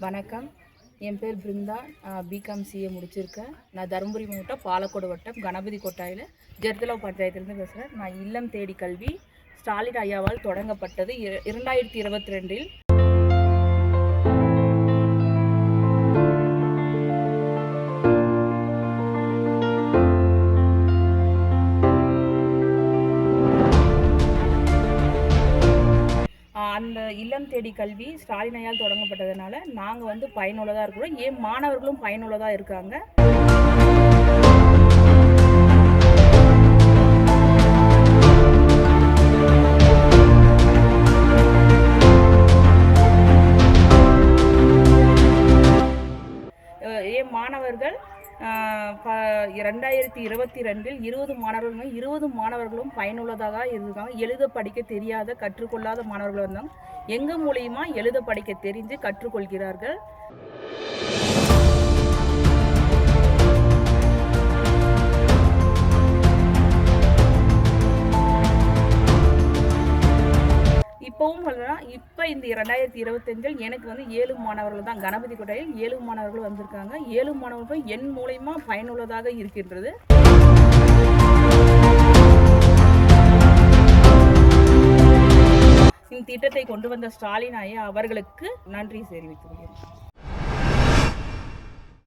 வணக்கம். என் பேர் Brinda. BCom CA முடிச்சிருக்கேன். நான் தருமபுரி மாவட்டம் பாலக்கோடு வட்டம் கணபதி கொட்டாயில் ஜெர்தலவ் பஞ்சாயத்துலேருந்து பேசுகிறேன். நான் இல்லம் தேடி கல்வி ஸ்டாலின் ஐயாவால் தொடங்கப்பட்டது 2022. அந்த இல்லம் தேடி கல்வி ஸ்டாலின் ஐயால் தொடங்கப்பட்டதுனால நாங்கள் பயனுள்ளதாக இருக்கிறோம். ஏன் மாணவர்களும் பயனுள்ளதாக இருக்காங்க. ஏன் மாணவர்கள் 2022 20 மாணவர்களும் பயனுள்ளதாக இருக்காங்க. எழுத படிக்க தெரியாத கற்றுக்கொள்ளாத மாணவர்கள் வந்தாங்க. எங்கள் மூலியமா எழுத படிக்க தெரிஞ்சு கற்றுக்கொள்கிறார்கள். இப்போ இந்த 2025 எனக்கு 7 மாணவர்கள் தான் கணபதி கொட்டாயில் 7 மாணவர்கள் வந்திருக்காங்க. 7 மாணவர்கள் என் மூலமா பயனுள்ளதாக இருக்கின்றது. இந்த திட்டத்தை கொண்டு வந்த ஸ்டாலின் ஐயா அவர்களுக்கு நன்றி தெரிவித்துள்ளேன்.